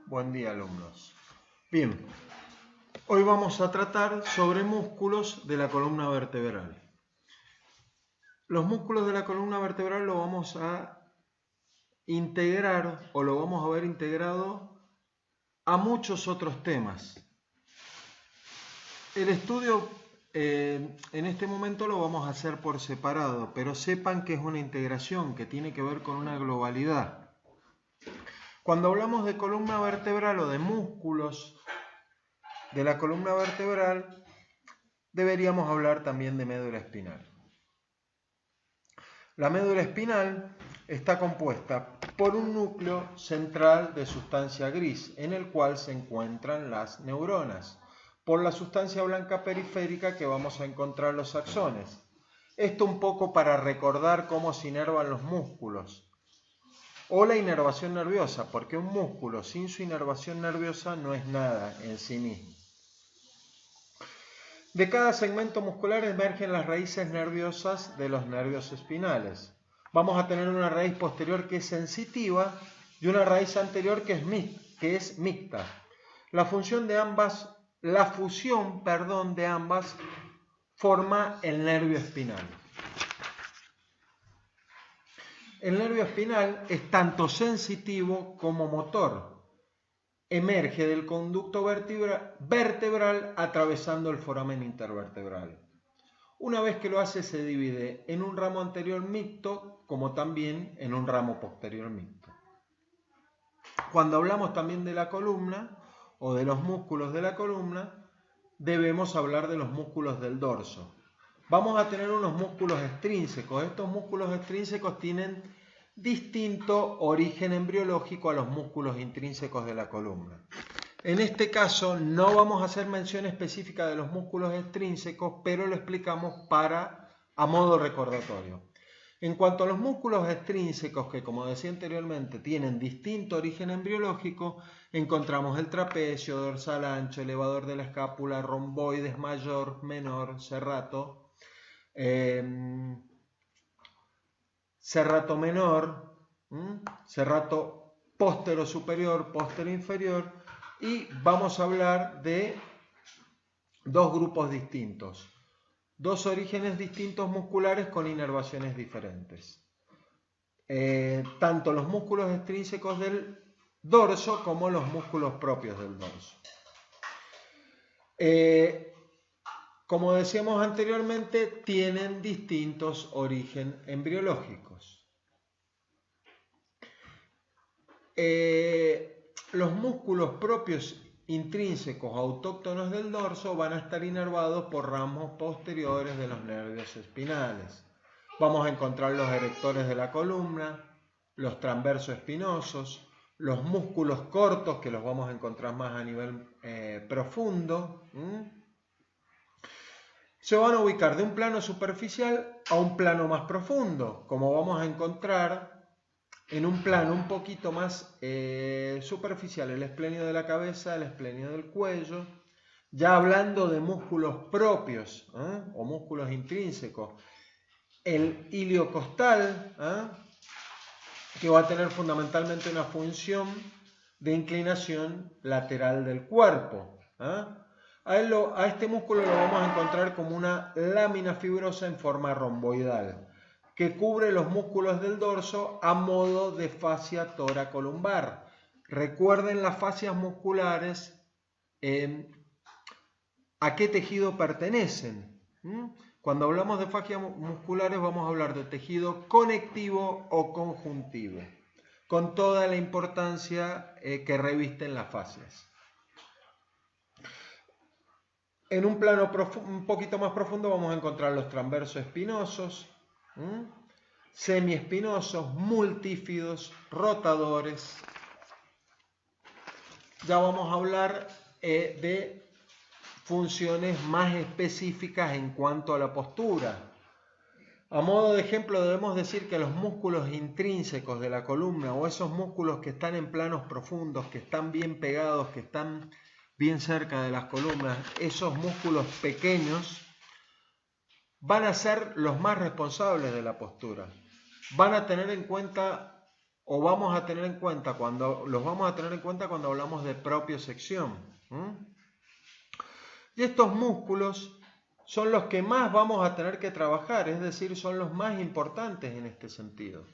Buen día, alumnos. Bien, hoy vamos a tratar sobre músculos de la columna vertebral. Los músculos de la columna vertebral lo vamos a integrar o lo vamos a ver integrado a muchos otros temas. El estudio en este momento lo vamos a hacer por separado, pero sepan que es una integración que tiene que ver con una globalidad. Cuando hablamos de columna vertebral o de músculos de la columna vertebral, deberíamos hablar también de médula espinal. La médula espinal está compuesta por un núcleo central de sustancia gris, en el cual se encuentran las neuronas, por la sustancia blanca periférica que vamos a encontrar los axones. Esto un poco para recordar cómo se inervan los músculos, o la inervación nerviosa, porque un músculo sin su inervación nerviosa no es nada en sí mismo. De cada segmento muscular emergen las raíces nerviosas de los nervios espinales. Vamos a tener una raíz posterior que es sensitiva y una raíz anterior que es mixta. La fusión de ambas forma el nervio espinal. El nervio espinal es tanto sensitivo como motor. Emerge del conducto vertebral atravesando el foramen intervertebral. Una vez que lo hace, se divide en un ramo anterior mixto como también en un ramo posterior mixto. Cuando hablamos también de la columna o de los músculos de la columna, debemos hablar de los músculos del dorso. Vamos a tener unos músculos extrínsecos. Estos músculos extrínsecos tienen distinto origen embriológico a los músculos intrínsecos de la columna. En este caso no vamos a hacer mención específica de los músculos extrínsecos, pero lo explicamos a modo recordatorio. En cuanto a los músculos extrínsecos, que como decía anteriormente tienen distinto origen embriológico, encontramos el trapecio, dorsal ancho, elevador de la escápula, romboides mayor, menor, serrato, serrato menor, serrato póstero superior, póstero inferior, y vamos a hablar de dos grupos distintos, dos orígenes distintos musculares con inervaciones diferentes. Tanto los músculos extrínsecos del dorso como los músculos propios del dorso. Como decíamos anteriormente, tienen distintos orígenes embriológicos. Los músculos propios intrínsecos autóctonos del dorso van a estar inervados por ramos posteriores de los nervios espinales. Vamos a encontrar los erectores de la columna, los transversos espinosos, los músculos cortos, que los vamos a encontrar más a nivel profundo. Se van a ubicar de un plano superficial a un plano más profundo, como vamos a encontrar en un plano un poquito más superficial, el esplenio de la cabeza, el esplenio del cuello. Ya hablando de músculos propios o músculos intrínsecos, el ilio-costal, que va a tener fundamentalmente una función de inclinación lateral del cuerpo. A este músculo lo vamos a encontrar como una lámina fibrosa en forma romboidal, que cubre los músculos del dorso a modo de fascia toracolumbar. Recuerden las fascias musculares, ¿a qué tejido pertenecen? Cuando hablamos de fascias musculares vamos a hablar de tejido conectivo o conjuntivo, con toda la importancia que revisten las fascias. En un plano un poquito más profundo vamos a encontrar los transversos espinosos, semiespinosos, multífidos, rotadores. Ya vamos a hablar de funciones más específicas en cuanto a la postura. A modo de ejemplo debemos decir que los músculos intrínsecos de la columna, o esos músculos que están en planos profundos, que están bien pegados, que están bien cerca de las columnas, esos músculos pequeños van a ser los más responsables de la postura. Van a tener en cuenta o vamos a tener en cuenta los vamos a tener en cuenta cuando hablamos de propiocepción. Y estos músculos son los que más vamos a tener que trabajar, es decir, son los más importantes en este sentido.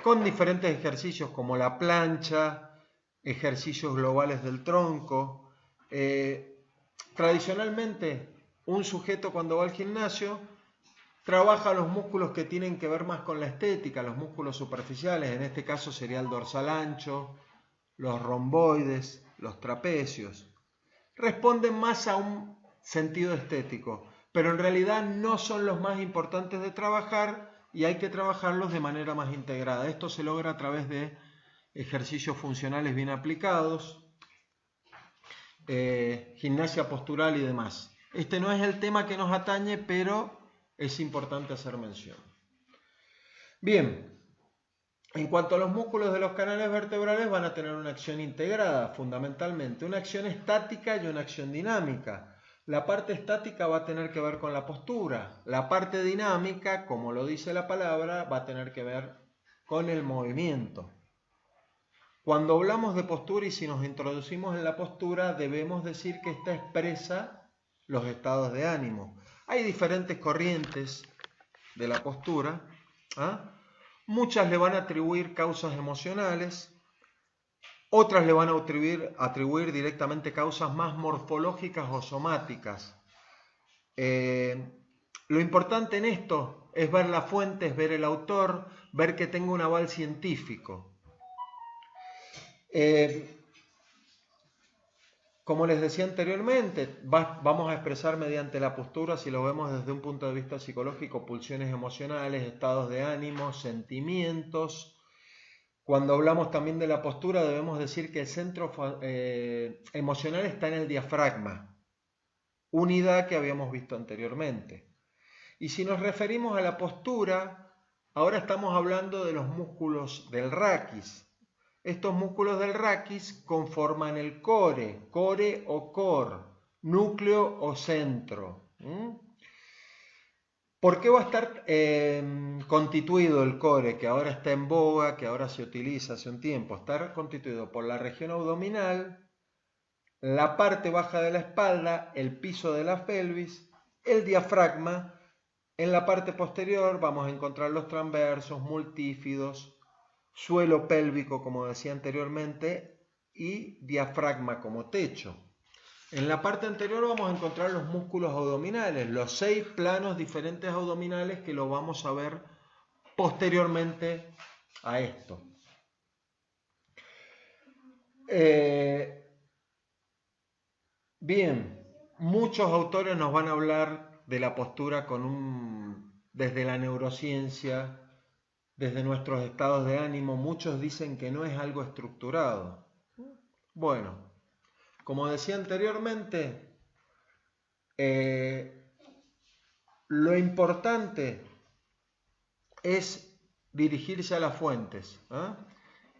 Con diferentes ejercicios como la plancha, ejercicios globales del tronco. Tradicionalmente, un sujeto cuando va al gimnasio trabaja los músculos que tienen que ver más con la estética, los músculos superficiales, en este caso sería el dorsal ancho, los romboides, los trapecios. Responden más a un sentido estético, pero en realidad no son los más importantes de trabajar y hay que trabajarlos de manera más integrada. Esto se logra a través de ejercicios funcionales bien aplicados, gimnasia postural y demás. Este no es el tema que nos atañe, pero es importante hacer mención. Bien, en cuanto a los músculos de los canales vertebrales, van a tener una acción integrada, fundamentalmente, una acción estática y una acción dinámica. La parte estática va a tener que ver con la postura. La parte dinámica, como lo dice la palabra, va a tener que ver con el movimiento. Cuando hablamos de postura y si nos introducimos en la postura, debemos decir que esta expresa los estados de ánimo. Hay diferentes corrientes de la postura. Muchas le van a atribuir causas emocionales, otras le van a atribuir directamente causas más morfológicas o somáticas. Lo importante en esto es ver las fuentes, ver el autor, ver que tenga un aval científico. Como les decía anteriormente, vamos a expresar mediante la postura, si lo vemos desde un punto de vista psicológico, pulsiones emocionales, estados de ánimo, sentimientos. Cuando hablamos también de la postura, debemos decir que el centro emocional está en el diafragma, unidad que habíamos visto anteriormente. Y si nos referimos a la postura, ahora estamos hablando de los músculos del raquis. Estos músculos del raquis conforman el core o core, núcleo o centro. ¿Por qué va a estar constituido el core, que ahora está en boga, que ahora se utiliza hace un tiempo? Está constituido por la región abdominal, la parte baja de la espalda, el piso de la pelvis, el diafragma. En la parte posterior vamos a encontrar los transversos, multífidos, suelo pélvico, como decía anteriormente, y diafragma como techo. En la parte anterior vamos a encontrar los músculos abdominales, los 6 planos diferentes abdominales que lo vamos a ver posteriormente a esto. Bien, muchos autores nos van a hablar de la postura desde la neurociencia, desde nuestros estados de ánimo. Muchos dicen que no es algo estructurado. Bueno, como decía anteriormente, lo importante es dirigirse a las fuentes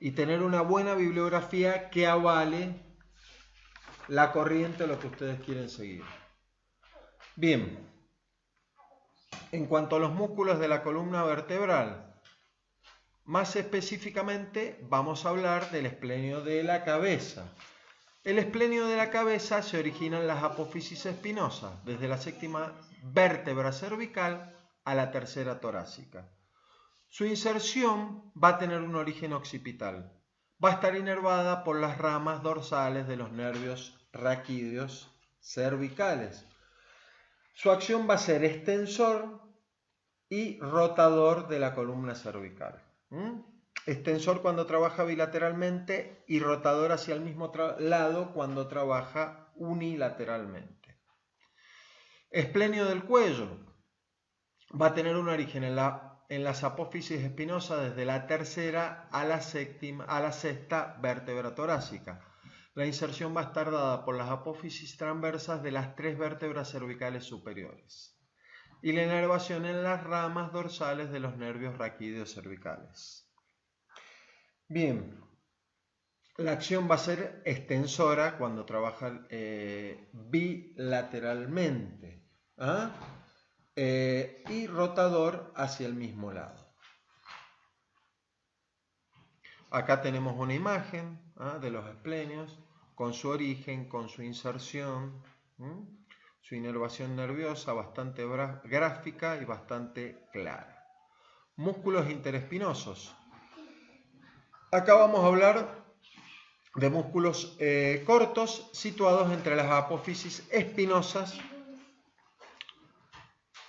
y tener una buena bibliografía que avale la corriente o lo que ustedes quieren seguir. Bien, en cuanto a los músculos de la columna vertebral, más específicamente vamos a hablar del esplenio de la cabeza. El esplenio de la cabeza se origina en las apófisis espinosas, desde la 7ª vértebra cervical a la 3ª torácica. Su inserción va a tener un origen occipital. Va a estar inervada por las ramas dorsales de los nervios raquídeos cervicales. Su acción va a ser extensor y rotador de la columna cervical. Extensor cuando trabaja bilateralmente y rotador hacia el mismo lado cuando trabaja unilateralmente. Esplenio del cuello va a tener un origen en las apófisis espinosas desde la 3ª a la 6ª vértebra torácica. La inserción va a estar dada por las apófisis transversas de las 3 vértebras cervicales superiores y la inervación en las ramas dorsales de los nervios raquídeos cervicales. Bien, la acción va a ser extensora cuando trabaja bilateralmente. y rotador hacia el mismo lado. Acá tenemos una imagen de los esplenios con su origen, con su inserción, su inervación nerviosa bastante gráfica y bastante clara. Músculos interespinosos. Acá vamos a hablar de músculos cortos situados entre las apófisis espinosas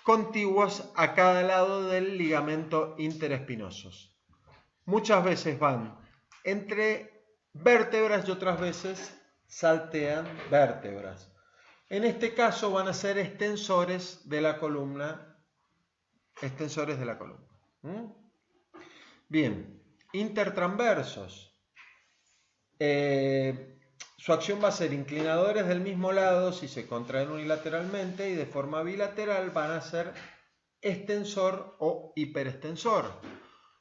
contiguas a cada lado del ligamento interespinosos. Muchas veces van entre vértebras y otras veces saltean vértebras. En este caso van a ser extensores de la columna. Bien, intertransversos. Su acción va a ser inclinadores del mismo lado si se contraen unilateralmente, y de forma bilateral van a ser extensor o hiperextensor.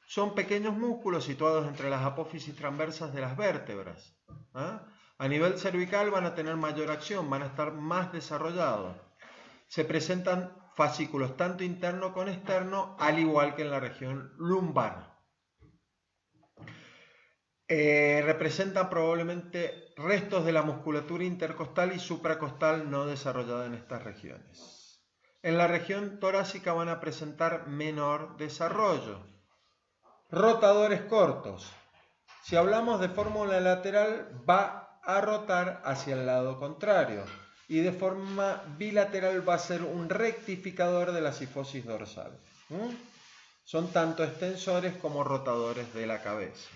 Son pequeños músculos situados entre las apófisis transversas de las vértebras. A nivel cervical van a tener mayor acción, van a estar más desarrollados. Se presentan fascículos tanto interno como externo, al igual que en la región lumbar. Representan probablemente restos de la musculatura intercostal y supracostal no desarrollada en estas regiones. En la región torácica van a presentar menor desarrollo. Rotadores cortos. Si hablamos de fórmula lateral, va a rotar hacia el lado contrario, y de forma bilateral va a ser un rectificador de la cifosis dorsal. Son tanto extensores como rotadores de la cabeza.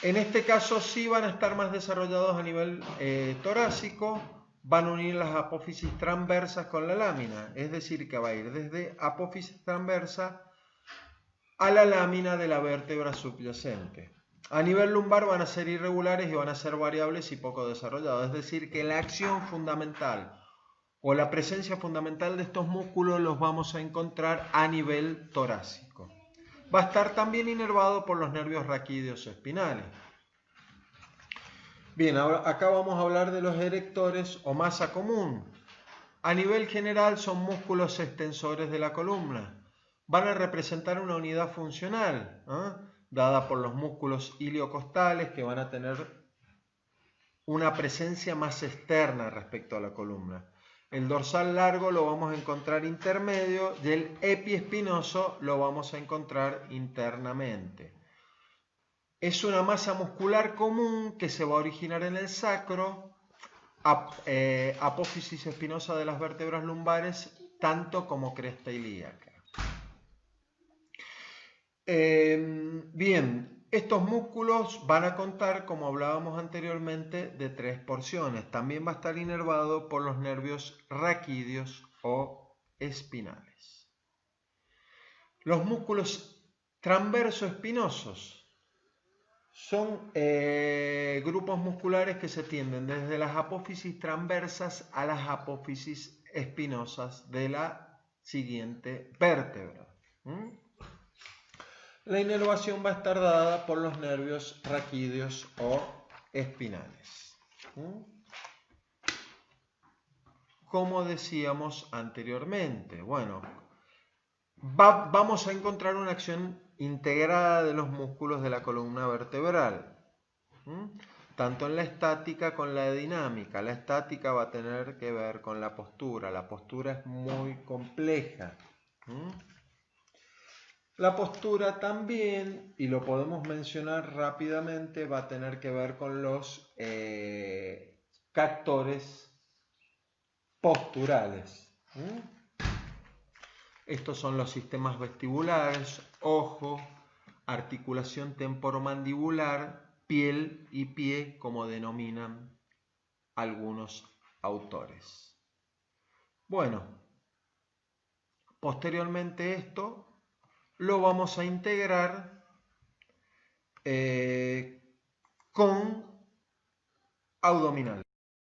En este caso sí van a estar más desarrollados a nivel torácico, van a unir las apófisis transversas con la lámina, es decir, que va a ir desde apófisis transversa a la lámina de la vértebra subyacente. A nivel lumbar van a ser irregulares y van a ser variables y poco desarrollados, es decir, que la acción fundamental o la presencia fundamental de estos músculos los vamos a encontrar a nivel torácico. Va a estar también inervado por los nervios raquídeos espinales. Bien, ahora acá vamos a hablar de los erectores o masa común. A nivel general son músculos extensores de la columna. Van a representar una unidad funcional, dada por los músculos iliocostales, que van a tener una presencia más externa respecto a la columna. El dorsal largo lo vamos a encontrar intermedio y el epiespinoso lo vamos a encontrar internamente. Es una masa muscular común que se va a originar en el sacro, apófisis espinosa de las vértebras lumbares, tanto como cresta ilíaca. Bien, estos músculos van a contar, como hablábamos anteriormente, de 3 porciones. También va a estar inervado por los nervios raquídeos o espinales. Los músculos transverso-espinosos son grupos musculares que se tienden desde las apófisis transversas a las apófisis espinosas de la siguiente vértebra. La inervación va a estar dada por los nervios raquídeos o espinales. Como decíamos anteriormente, bueno, vamos a encontrar una acción integrada de los músculos de la columna vertebral, tanto en la estática como en la dinámica. La estática va a tener que ver con la postura es muy compleja. La postura también, y lo podemos mencionar rápidamente, va a tener que ver con los captores posturales. Estos son los sistemas vestibulares, ojo, articulación temporomandibular, piel y pie, como denominan algunos autores. Bueno, posteriormente esto lo vamos a integrar con abdominal.